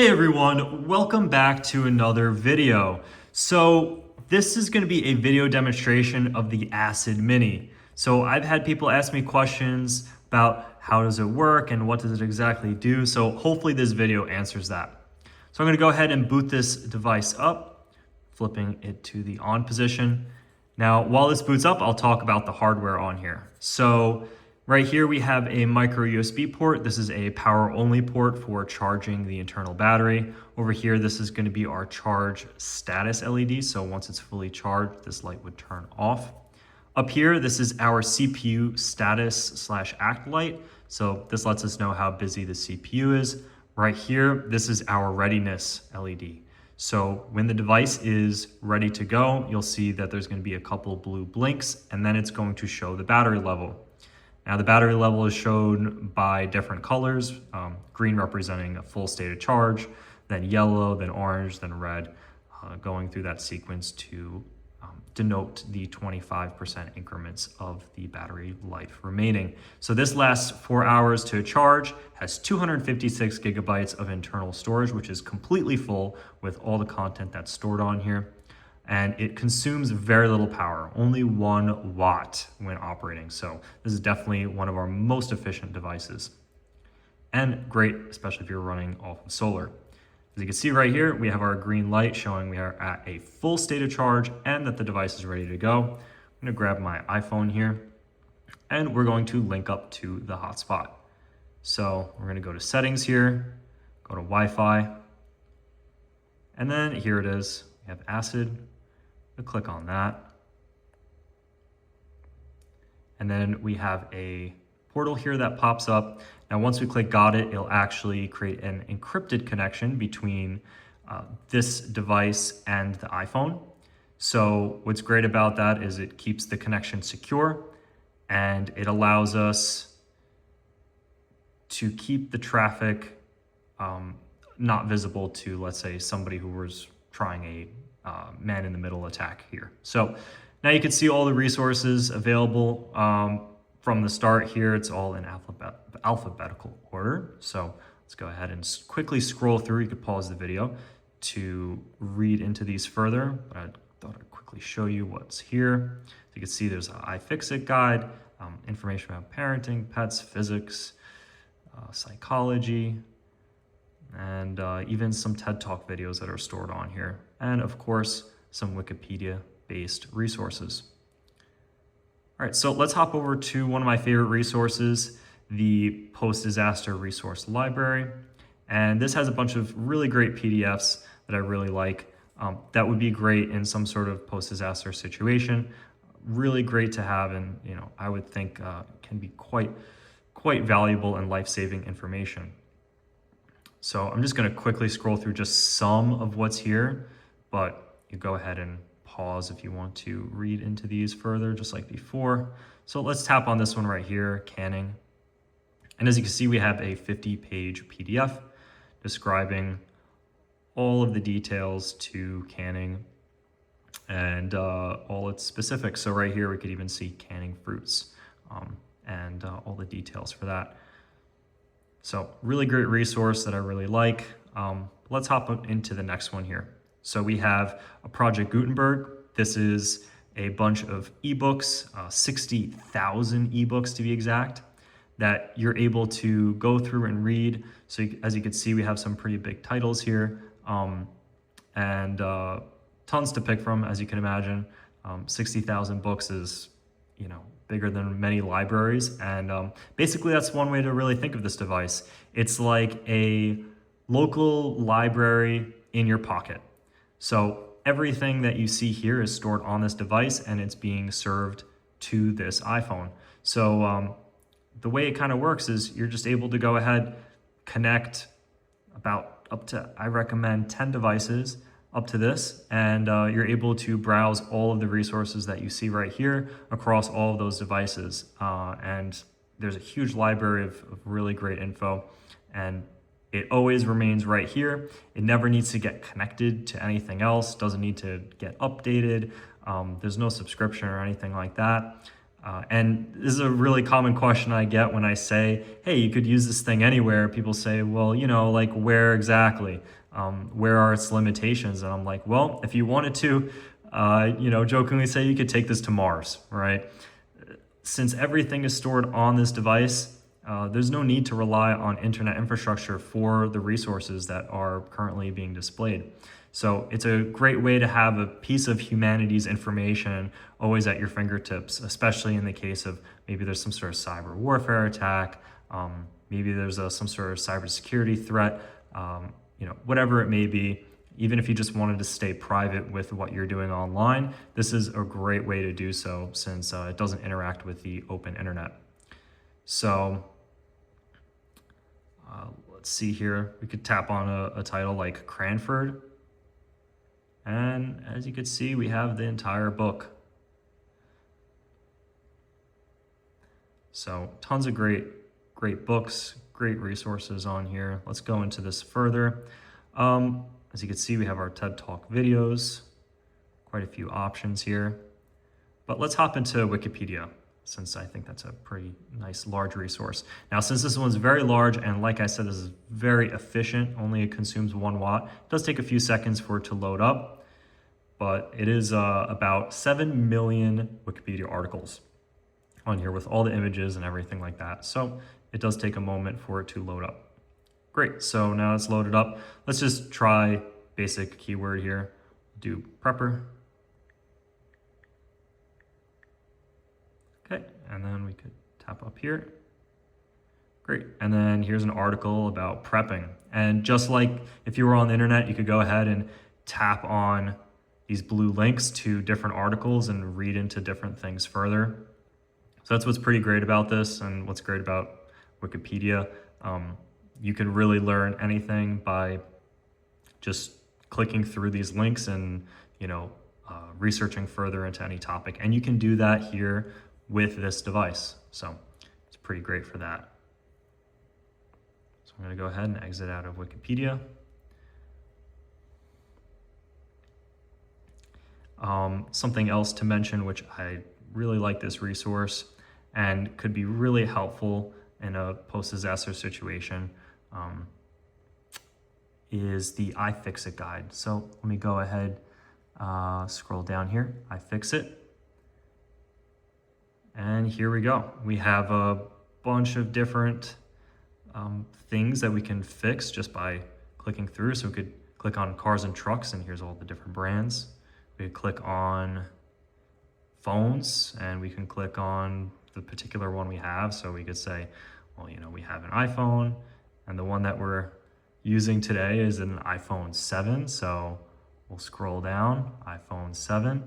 Hey everyone, welcome back to another video. So this is going to be a video demonstration of the Acid Mini. So I've had people ask me questions about how does it work and what does it exactly do. So hopefully this video answers that. So I'm going to go ahead and boot this device up, flipping it to the on position. Now, while this boots up, I'll talk about the hardware on here. So right here we have a micro USB port. This is a power only port for charging the internal battery. Over here, this is going to be our charge status LED. So once it's fully charged, this light would turn off. Up here, this is our CPU status/act light. So this lets us know how busy the CPU is. Right here, this is our readiness LED. So when the device is ready to go, you'll see that there's going to be a couple blue blinks, and then it's going to show the battery level. Now the battery level is shown by different colors, green representing a full state of charge, then yellow, then orange, then red, going through that sequence to denote the 25% increments of the battery life remaining. So this lasts 4 hours to charge, has 256 gigabytes of internal storage, which is completely full with all the content that's stored on here. And it consumes very little power, only 1 watt when operating. So this is definitely one of our most efficient devices. And great, especially if you're running off of solar. As you can see right here, we have our green light showing we are at a full state of charge and that the device is ready to go. I'm gonna grab my iPhone here and we're going to link up to the hotspot. So we're gonna go to settings here, go to Wi-Fi, and then here it is. We have Acid. We'll click on that. And then we have a portal here that pops up. Now, once we click got it, it'll actually create an encrypted connection between this device and the iPhone. So what's great about that is it keeps the connection secure and it allows us to keep the traffic not visible to, let's say, somebody who was trying a man-in-the-middle attack here. So now you can see all the resources available from the start here. It's all in alphabetical order. So let's go ahead and quickly scroll through. You could pause the video to read into these further, but I thought I'd quickly show you what's here. So you can see there's an iFixit guide, information about parenting, pets, physics, psychology, and even some TED Talk videos that are stored on here. And of course, some Wikipedia-based resources. All right, so let's hop over to one of my favorite resources, the Post-Disaster Resource Library. And this has a bunch of really great PDFs that I really like. That would be great in some sort of post-disaster situation. Really great to have, and I would think can be quite valuable and life-saving information. So I'm just gonna quickly scroll through just some of what's here, but you go ahead and pause if you want to read into these further, just like before. So let's tap on this one right here, canning. And as you can see, we have a 50-page PDF describing all of the details to canning and all its specifics. So right here, we could even see canning fruits and all the details for that. So really great resource that I really like. Let's hop into the next one here. So we have a Project Gutenberg. This is a bunch of ebooks, 60,000 ebooks to be exact, that you're able to go through and read. So as you can see, we have some pretty big titles here and tons to pick from, as you can imagine. 60,000 books is, bigger than many libraries. And basically that's one way to really think of this device. It's like a local library in your pocket. So everything that you see here is stored on this device and it's being served to this iPhone. So the way it kind of works is you're just able to go ahead, connect about up to, I recommend 10 devices up to this, and you're able to browse all of the resources that you see right here across all of those devices. And there's a huge library of really great info, and it always remains right here. It never needs to get connected to anything else, doesn't need to get updated. There's no subscription or anything like that. And this is a really common question I get when I say, hey, you could use this thing anywhere. People say, well, like where exactly? Where are its limitations? And I'm like, well, if you wanted to, jokingly say you could take this to Mars, right? Since everything is stored on this device, there's no need to rely on internet infrastructure for the resources that are currently being displayed. So it's a great way to have a piece of humanity's information always at your fingertips, especially in the case of maybe there's some sort of cyber warfare attack, maybe there's some sort of cybersecurity threat, whatever it may be. Even if you just wanted to stay private with what you're doing online, this is a great way to do so since it doesn't interact with the open internet. So let's see here. We could tap on a title like Cranford. And as you can see, we have the entire book. So tons of great books, great resources on here. Let's go into this further. As you can see, we have our TED Talk videos, quite a few options here. But let's hop into Wikipedia, since I think that's a pretty nice large resource. Now, since this one's very large, and like I said, this is very efficient, only it consumes 1 watt. It does take a few seconds for it to load up, but it is about 7 million Wikipedia articles on here with all the images and everything like that. So it does take a moment for it to load up. Great, so now it's loaded up. Let's just try basic keyword here. Do prepper. Okay, and then we could tap up here. Great, and then here's an article about prepping. And just like if you were on the internet, you could go ahead and tap on these blue links to different articles and read into different things further. So that's what's pretty great about this and what's great about Wikipedia. You can really learn anything by just clicking through these links and, researching further into any topic. And you can do that here with this device. So it's pretty great for that. So I'm going to go ahead and exit out of Wikipedia. Something else to mention, which I really like this resource and could be really helpful in a post-disaster situation, is the iFixit guide. So let me go ahead, scroll down here, iFixit. And here we go. We have a bunch of different things that we can fix just by clicking through. So we could click on cars and trucks, and here's all the different brands. We could click on phones, and we can click on the particular one we have. So we could say, well, we have an iPhone, and the one that we're using today is an iPhone 7. So we'll scroll down, iPhone 7.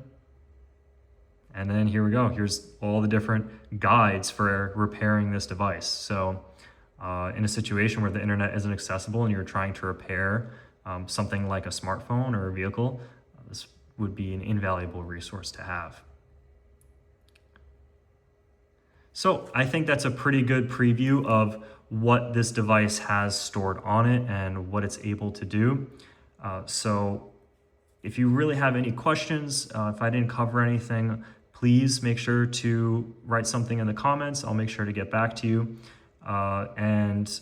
And then here we go. Here's all the different guides for repairing this device. So in a situation where the internet isn't accessible and you're trying to repair something like a smartphone or a vehicle, this would be an invaluable resource to have. So I think that's a pretty good preview of what this device has stored on it and what it's able to do. So if you really have any questions, if I didn't cover anything, please make sure to write something in the comments. I'll make sure to get back to you. And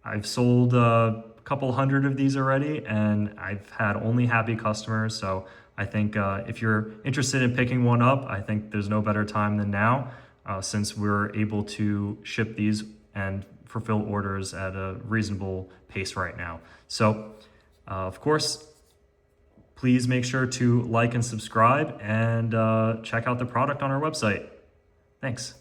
I've sold a couple hundred of these already, and I've had only happy customers. So I think if you're interested in picking one up, I think there's no better time than now, since we're able to ship these and fulfill orders at a reasonable pace right now. So of course, please make sure to like and subscribe and check out the product on our website. Thanks.